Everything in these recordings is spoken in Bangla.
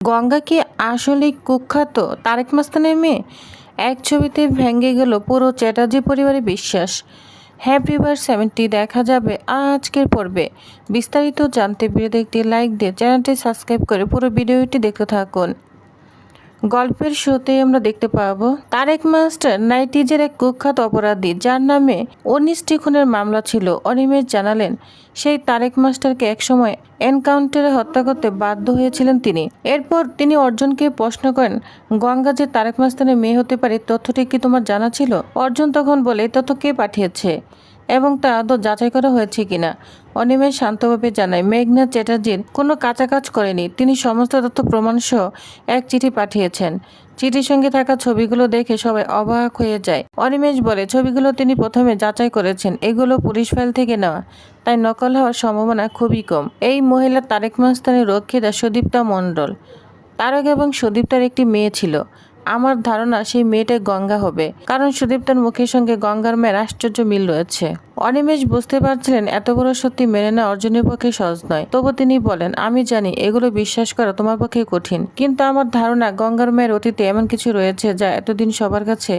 গঙ্গা কি আসলেই কুখ্যাত তারেক মাস্তানের মেয়ে? এক ছবিতে ভেঙে গেল পুরো চ্যাটার্জি পরিবারের বিশ্বাস। হ্যাপি বার 70 দেখা যাবে আজকের পর্বে। বিস্তারিত জানতে ভিডিওতে একটি লাইক দিয়ে চ্যানেলটি সাবস্ক্রাইব করে পুরো ভিডিওটি দেখতে থাকুন। গল্পের শুরুতেই আমরা দেখতে পাবো তারেক মাস্টার নাইটিজের এক কুখ্যাত অপরাধী যার নামে 19টি খুনের মামলা ছিল। অনিমেষ জানালেন সেই তারেক মাস্টারকে একসময় এনকাউন্টারে হত্যা করতে বাধ্য হয়েছিলেন তিনি। এরপর তিনি অর্জুনকে প্রশ্ন করেন, গঙ্গা যে তারেক মাস্টারের মেয়ে হতে পারে তথ্যটি কি তোমার জানা ছিল? অর্জুন তখন বলে, তথ্য কে পাঠিয়েছে এবং তা আদৌ যাচাই করা হয়েছে কিনা? অনিমেষ শান্তভাবে জানায়, মেঘনাথ চ্যাটার্জির কোনো কাঁচা কাজ করেনি। তিনি সমস্ত তথ্য প্রমাণ সহ এক চিঠি পাঠিয়েছেন। চিঠির সঙ্গে থাকা ছবিগুলো দেখে সবাই অবাক হয়ে যায়। অনিমেষ বলে, ছবিগুলো তিনি প্রথমে যাচাই করেছেন, এগুলো পুলিশ ফাইল থেকে নেওয়া, তাই নকল হওয়ার সম্ভাবনা খুবই কম। এই মহিলা তারেক মাস্তানের রক্ষিতা সুদীপ্তা মণ্ডল। তারক এবং সুদীপ্তার একটি মেয়ে ছিল। আমার ধারণা সেই মেয়েটাই গঙ্গা হবে, কারণ সুদীপ্তার মুখের সঙ্গে গঙ্গার মেয়ের আশ্চর্য মিল রয়েছে। অনিমেষ বুঝতে পারছিলেন এত বড় সত্যি মেনে নেওয়া অর্জুনের পক্ষে সহজ নয়। তবু তিনি বলেন, আমি জানি এগুলো বিশ্বাস করা তোমার পক্ষে কঠিন, কিন্তু আমার ধারণা গঙ্গার মেয়ের অতীতে এমন কিছু রয়েছে যা এতদিন সবার কাছে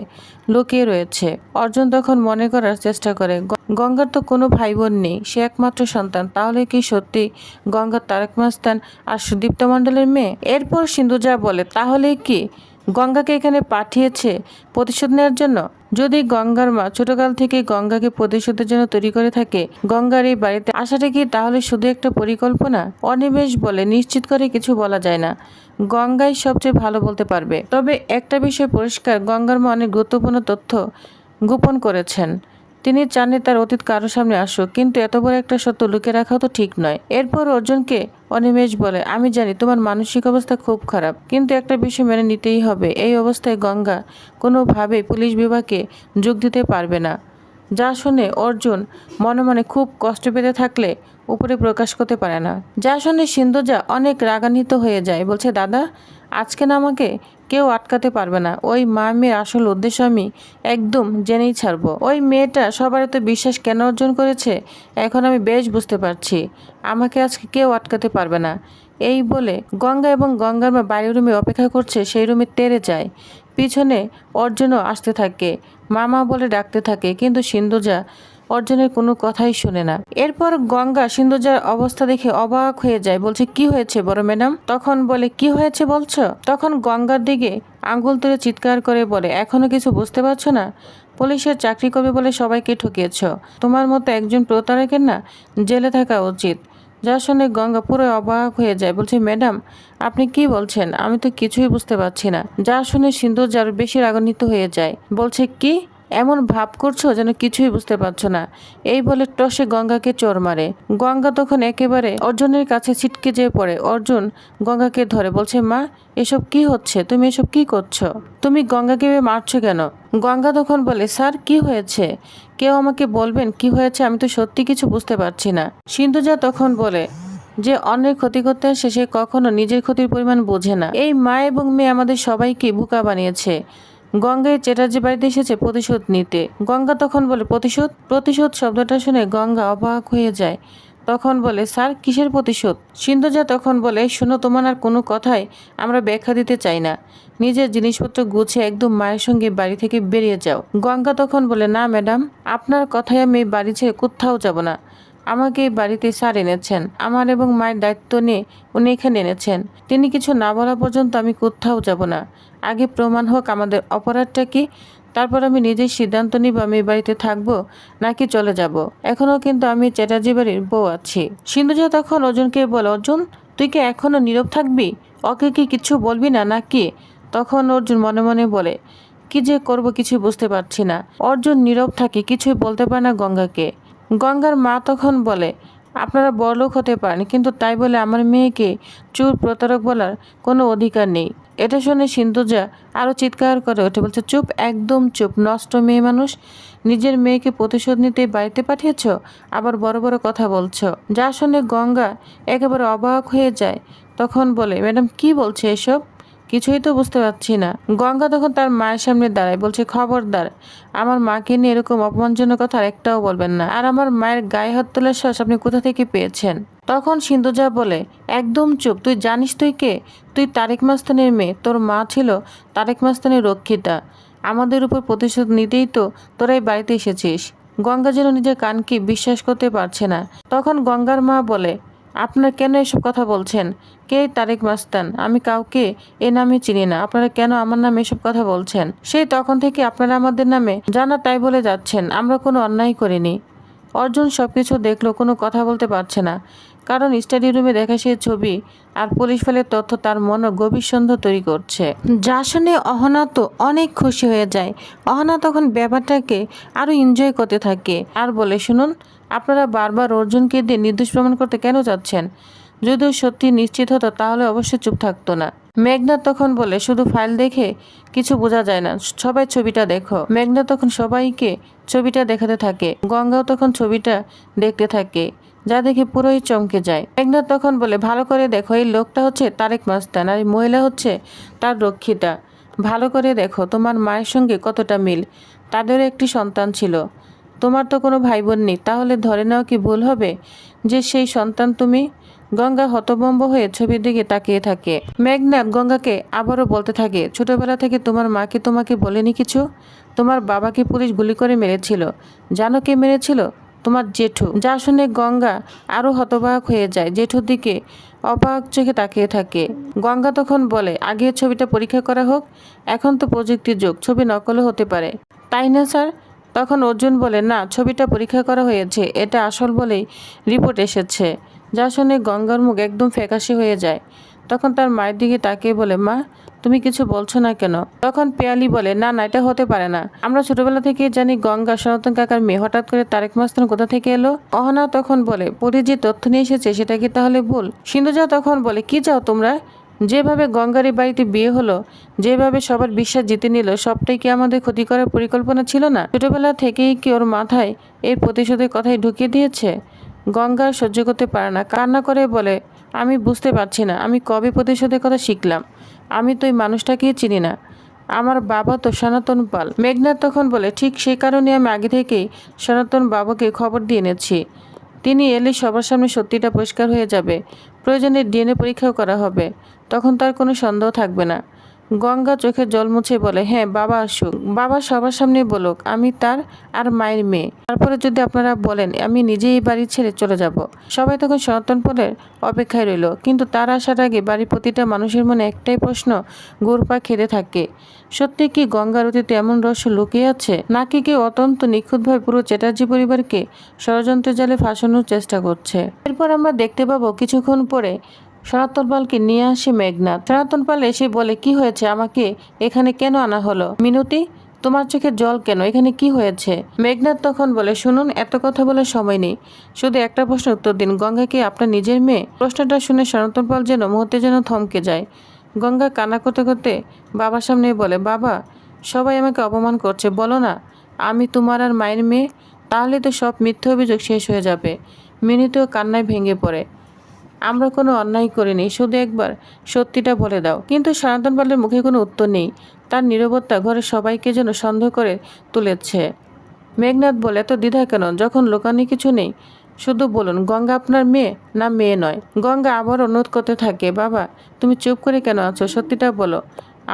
লুকিয়ে রয়েছে। অর্জুন তখন মনে করার চেষ্টা করে, গঙ্গার তো কোনো ভাই বোন নেই, সে একমাত্র সন্তান। তাহলে কি সত্যি গঙ্গার তারেক মাস্তান আর সুদীপ্তা মণ্ডলের মেয়ে? এরপর সিন্ধুজা বলে, তাহলে কি গঙ্গাকে এখানে পাঠিয়েছে প্রতিশোধ নেওয়ার জন্য? যদি গঙ্গার মা ছোটকাল থেকে গঙ্গাকে প্রতিশোধের জন্য তৈরি করে থাকে, গঙ্গার এই বাড়িতে আসাটা কি তাহলে শুধু একটা পরিকল্পনা? অনিমেষ বলে, নিশ্চিত করে কিছু বলা যায় না, গঙ্গাই সবচেয়ে ভালো বলতে পারবে। তবে একটা বিষয় পরিষ্কার, গঙ্গার মা অনেক গুরুত্বপূর্ণ তথ্য গোপন করেছেন। তিনি চাননি তার অতীত কারো সামনে আসুক, কিন্তু এত বড় একটা সত্য লুকিয়ে রাখাও তো ঠিক নয়। এরপর অর্জুনকে অনিমেষ বলে, আমি জানি তোমার মানসিক অবস্থা খুব খারাপ, কিন্তু একটা বিষয় মেনে নিতেই হবে, এই অবস্থায় গঙ্গা কোনোভাবেই পুলিশ বিভাগে যোগ দিতে পারবে না। যা শুনে অর্জুন মনে মনে খুব কষ্ট পেতে থাকলে উপরে প্রকাশ করতে পারে না। যা শুনে সিন্ধুজা অনেক রাগান্বিত হয়ে যায়, বলছে, দাদা আজকে না আমাকে কেউ আটকাতে পারবে না। ওই মা মেয়ের আসল উদ্দেশ্য আমি একদম জেনেই ছাড়বো। ওই মেয়েটা সবার এত বিশ্বাস কেন অর্জন করেছে এখন আমি বেশ বুঝতে পারছি। আমাকে আজকে কেউ আটকাতে পারবে না। এই বলে গঙ্গা এবং গঙ্গার মা বাইরের রুমে অপেক্ষা করছে, সেই রুমে তেড়ে যায়। পিছনে অর্জুনও আসতে থাকে, মামা বলে ডাকতে থাকে, কিন্তু সিন্ধুজা অর্জুনের কোনো কথাই শোনে না। এরপর গঙ্গা সিন্ধুজার অবস্থা দেখে অবাক হয়ে যায়, বলছে, কি হয়েছে বড় ম্যাডাম? তখন বলে, কি হয়েছে বলছো? তখন গঙ্গার দিকে আঙ্গুল তুলে চিৎকার করে বলে, এখনো কিছু বুঝতে পারছো না? পুলিশের চাকরি করবে বলে সবাইকে ঠকিয়েছ। তোমার মতো একজন প্রতারকের না জেলে থাকা উচিত। যা শুনে গঙ্গা পুরো অবাক হয়ে যায়, বলছে, ম্যাডাম আপনি কি বলছেন? আমি তো কিছুই বুঝতে পারছি না। যা শুনে সিন্ধুজা আরো বেশি রাগান্বিত হয়ে যায়, বলছে, কি এমন ভাব করছো যেন কিছুই বুঝতে পারছো না। এই বলে টসে গঙ্গাকে চোর মারে। গঙ্গা তখন একেবারে অর্জুনের কাছে ছিটকে যেয়ে পড়ে। অর্জুন গঙ্গাকে ধরে বলছে, মা এসব কি হচ্ছে? তুমি এসব কি করছো? তুমি গঙ্গাকে মারছো কেন? গঙ্গা তখন বলে, স্যার কি হয়েছে? কেউ আমাকে বলবেন কি হয়েছে? আমি তো সত্যি কিছু বুঝতে পারছি না। সিন্ধুজা তখন বলে, যে অন্যের ক্ষতি করতে আসে সে কখনো নিজের ক্ষতির পরিমাণ বোঝে না। এই মা এবং মেয়ে আমাদের সবাইকে বোকা বানিয়েছে। গঙ্গা চ্যাটার্জি বাড়িতে এসেছে প্রতিশোধ নিতে। গঙ্গা তখন বলে, প্রতিশোধ? প্রতিশোধ শব্দটা শুনে গঙ্গা অবাক হয়ে যায়। তখন বলে, স্যার কিসের প্রতিশোধ? সিন্ধুজা তখন বলে, শোনো, তোমার আর কোনো কথাই আমরা ব্যাখ্যা দিতে চাই না। নিজের জিনিসপত্র গুছিয়ে একদম মায়ের সঙ্গে বাড়ি থেকে বেরিয়ে যাও। গঙ্গা তখন বলে, না ম্যাডাম, আপনার কথায় আমি বাড়ি ছেড়ে কোথাও যাব না। আমাকে এই বাড়িতে স্যার এনেছেন, আমার এবং মায়ের দায়িত্ব নিয়ে উনি এখানে এনেছেন। তিনি কিছু না বলা পর্যন্ত আমি কোথাও যাব না। আগে প্রমাণ হোক আমাদের অপরাধটা কি, তারপর আমি নিজেই সিদ্ধান্ত নিব আমি এই বাড়িতে থাকবো নাকি চলে যাব। এখনো কিন্তু আমি চ্যাটার্জি বাড়ির বউ আছি। সিন্ধুজা তখন অর্জুনকে বলে, অর্জুন তুই কি এখনো নীরব থাকবি? ওকে কি কিছু বলবি না নাকি? তখন অর্জুন মনে মনে বলে, কি যে করব কিছু বুঝতে পারছি না। অর্জুন নীরব থাকে, কিছুই বলতে পারে না গঙ্গাকে। গঙ্গার মা তখন বলে, আপনারা বড়লোক হতে পারেন, কিন্তু তাই বলে আমার মেয়েকে চোর প্রতারক বলার কোনো অধিকার নেই। এটা শুনে সিন্ধুজা আরও চিৎকার করে ওঠে, বলছে, চুপ, একদম চুপ, নষ্ট মেয়ে মানুষ। নিজের মেয়েকে প্রতিশোধ নিতে বাড়িতে পাঠিয়েছ, আবার বড় বড় কথা বলছো। যা শুনে গঙ্গা একেবারে অবাক হয়ে যায়। তখন বলে, ম্যাডাম কি বলছে এসব? কিছুই তো বুঝতে পারছি না। গঙ্গা তখন তার মায়ের সামনে দাঁড়ায়, বলছে খবরদার আমার মাকে নিয়ে এরকম অপমানজনক কথা একটাও বলবেন না। আর আমার মায়ের গায়ে হাত তোলার সাহস আপনি কোথা থেকে পেয়েছেন? তখন সিন্ধুজা বলে, একদম চুপ, তুই জানিস তুই কে? তুই তারেক মাস্তানের মেয়ে, তোর মা ছিল তারেক মাস্তানের রক্ষিতা। আমাদের উপর প্রতিশোধ নিতেই তো তোরা এই বাড়িতে এসেছিস। গঙ্গা যেন নিজের কানকে বিশ্বাস করতে পারছে না। তখন গঙ্গার মা বলে, আপনারা কেন এসব কথা বলছেন? কে তারেক মাস্তান? আমি কাউকে এ নামে চিনি না। আপনারা কেন আমার নামে এসব কথা বলছেন? সেই তখন থেকে আপনারা আমাদের নামে জানা তাই বলে যাচ্ছেন। আমরা কোনো অন্যায় করিনি। অর্জুন সবকিছু দেখলো, কোনো কথা বলতে পারছে না, কারণ স্টাডি রুমে দেখা সেই ছবি আর পুলিশ ফাইলের তথ্য তার মনে গভীর সন্দেহ তৈরি করছে। যা শুনে অহনা তো অনেক খুশি হয়ে যায়। অহনা তখন ব্যাপারটাকে আরো এনজয় করতে থাকে আর বলে, শুনুন, আপনারা বারবার অর্জুনকে দিয়ে নির্দোষ প্রমাণ করতে কেন চাচ্ছেন? যদিও সত্যি নিশ্চিত হতো তাহলে অবশ্যই চুপ থাকতো না। মেঘনা তখন বলে, শুধু ফাইল দেখে কিছু বোঝা যায় না, সবাই ছবিটা দেখো। মেঘনা তখন সবাইকে ছবিটা দেখাতে থাকে। গঙ্গাও তখন ছবিটা দেখতে থাকে, যা দেখে পুরোই চমকে যায়। মেঘনা তখন বলে, ভালো করে দেখো, এই লোকটা হচ্ছে তারেক মাস্তান আর এই মহিলা হচ্ছে তার রক্ষিতা। ভালো করে দেখো তোমার মায়ের সঙ্গে কতটা মিল। তাদেরও একটি সন্তান ছিল। তোমার তো কোনো ভাই বোন নেই, তাহলে ধরে নাও কি ভুল হবে যে সেই সন্তান তুমি? গঙ্গা হতভম্ব হয়ে ছবির দিকে তাকিয়ে থাকে। মেঘনাথ গঙ্গাকে আবারও বলতে থাকে, ছোটবেলা থেকে তোমার মাকে তোমাকে বলেনি কিছু? তোমার বাবাকে পুলিশ গুলি করে মেরেছিল। জানো কে মেরেছিল? তোমার জেঠু। যা শুনে গঙ্গা আরও হতবাক হয়ে যায়, জেঠুর দিকে অবাক চোখে তাকিয়ে থাকে। গঙ্গা তখন বলে, আগে ছবিটা পরীক্ষা করা হোক, এখন তো প্রযুক্তির যুগ, ছবি নকলও হতে পারে, তাই না স্যার? তখন অর্জুন বলে, না, ছবিটা পরীক্ষা করা হয়েছে, এটা আসল বলেই রিপোর্ট এসেছে। যা শুনে গঙ্গার মুখ একদম ফ্যাকাশে হয়ে যায়। তখন তার মায়ের দিকে তাকিয়ে বলে, মা, তুমি কিছু বলছো না কেন? তখন পেয়ালি বলে, না না, এটা হতে পারে না। আমরা ছোটবেলা থেকে জানি গঙ্গা সনাতন কাকার মেয়ে, হঠাৎ করে তারেক মাস্তান কোথা থেকে এলো? অহনা তখন বলে, পুলিশ যে তথ্য নিয়ে এসেছে সেটা কি তাহলে ভুল? সিন্ধুজা তখন বলে, কি চাও তোমরা? যেভাবে গঙ্গার বাড়িতে বিয়ে হলো, যেভাবে সবার বিশ্বাস জিতে নিল, সবটাই কি আমাদের ক্ষতি করার পরিকল্পনা ছিল না? ছোটবেলা থেকেই কি ওর মাথায় এই প্রতিশোধের কথাই ঢুকিয়ে দিয়েছে? গঙ্গা সহ্য করতে পারে না, কান্না করে বলে, আমি বুঝতে পারছি না, আমি কবে প্রতিশোধের কথা শিখলাম? আমি তো এই মানুষটাকেই চিনি না। আমার বাবা তো সনাতন পাল। মেঘনাথ তখন বলে, ঠিক সেই কারণে আমি আগে থেকেই সনাতন বাবাকে খবর দিয়ে এনেছি। তিনি এলে সবার সামনে সত্যিটা পরিষ্কার হয়ে যাবে। প্রয়োজনে ডিএনএ পরীক্ষাও করা হবে, তখন তার কোনো সন্দেহ থাকবে না। গঙ্গা চোখে জল মুছে বলে, হ্যাঁ, বাবা আসুক, বাবা সবার সামনে বলুক আমি তার আর মায়ের মেয়ে। তারপরে যদি আপনারা বলেন আমি নিজেই এই বাড়ি ছেড়ে চলে যাব। সবাই তখন সনাতন পালের অপেক্ষায় রইল, কিন্তু তার আসার আগে বাড়ির প্রতিটা মানুষের মনে একটাই প্রশ্ন ঘুরপাক খেতে থাকে, সত্যি কি গঙ্গার অতীতে এমন রহস্য লুকিয়ে আছে, নাকি কেউ অত্যন্ত নিখুঁতভাবে পুরো চ্যাটার্জি পরিবারকে ষড়যন্ত্রের জালে ফাঁসানোর চেষ্টা করছে? এরপর আমরা দেখতে পাবো কিছুক্ষণ পরে সনাতন পালকে নিয়ে আসে মেঘনাথ। সনাতন পাল এসে বলে, কি হয়েছে, আমাকে এখানে কেন আনা হলো? মিনতি, তোমার চোখে জল কেন, এখানে কি হয়েছে? মেঘনাথ তখন বলে, শুনুন, এত কথা বলার সময় নেই, শুধু একটা প্রশ্নের উত্তর দিন, গঙ্গা কি আপনার নিজের মেয়ে? প্রশ্নটা শুনে সনাতন পাল যেন মুহূর্তে যেন থমকে যায়। গঙ্গা কান্না করতে করতে বাবার সামনে বলে, বাবা, সবাই আমাকে অপমান করছে, বলো না আমি তোমার আর মায়ের মেয়ে, তাহলে তো সব মিথ্যে অভিযোগ শেষ হয়ে যাবে। মিনতিও কান্নায় ভেঙে পড়ে, আমরা কোনো অন্যায় করিনি, শুধু একবার সত্যিটা বলে দাও। কিন্তু সনাতন পালের মুখে কোনো উত্তর নেই। তার নীরবতা ঘরের সবাইকে যেন সন্দেহ করে তুলেছে। মেঘনাথ বলে, এত দ্বিধা কেন, যখন লোকানি কিছু নেই, শুধু বলুন গঙ্গা আপনার মেয়ে না মেয়ে নয়? গঙ্গা আবার অনুরোধ করতে থাকে, বাবা, তুমি চুপ করে কেন আছো, সত্যিটা বলো।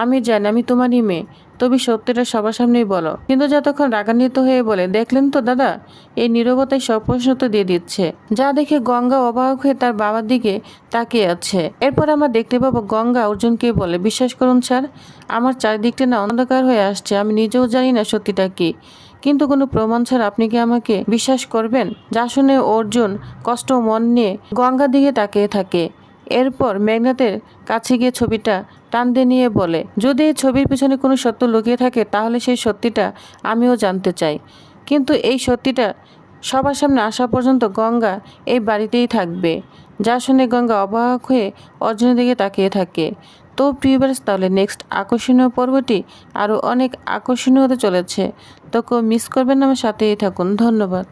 আমি জানি আমি তোমারই মেয়ে, তবে সত্যিটা সবার সামনেই বলো। কিন্তু যতক্ষণ রাগান্বিত হয়ে বলে, দেখলেন তো দাদা, এই নীরবতায় সব প্রশ্ন তো দিয়ে দিচ্ছে। যা দেখে গঙ্গা অবাক হয়ে তার বাবার দিকে তাকিয়ে আছে। এরপর আমরা দেখতে পাবো গঙ্গা অর্জুনকে বলে, বিশ্বাস করুন স্যার, আমার চারিদিকটা না অন্ধকার হয়ে আসছে, আমি নিজেও জানি না সত্যিটা কি, কিন্তু কোনো প্রমাণ ছাড়া আপনি কি আমাকে বিশ্বাস করবেন? যা শুনে অর্জুন কষ্ট মন নিয়ে গঙ্গার দিকে তাকিয়ে থাকে। এরপর মেঘনাথের কাছে গিয়ে ছবিটা টান দিয়ে নিয়ে বলে, যদি এই ছবির পিছনে কোনো সত্য লুকিয়ে থাকে তাহলে সেই সত্যিটা আমিও জানতে চাই। কিন্তু এই সত্যিটা সবার সামনে আসা পর্যন্ত গঙ্গা এই বাড়িতেই থাকবে। যা শুনে গঙ্গা অবাক হয়ে অর্জুনের দিকে তাকিয়ে থাকে। তো প্রিভিউয়ার্স, তাহলে নেক্সট আকর্ষণীয় পর্বটি আরও অনেক আকর্ষণীয় হতে চলেছে, তো কেউ মিস করবেন না, আমার সাথেই থাকুন। ধন্যবাদ।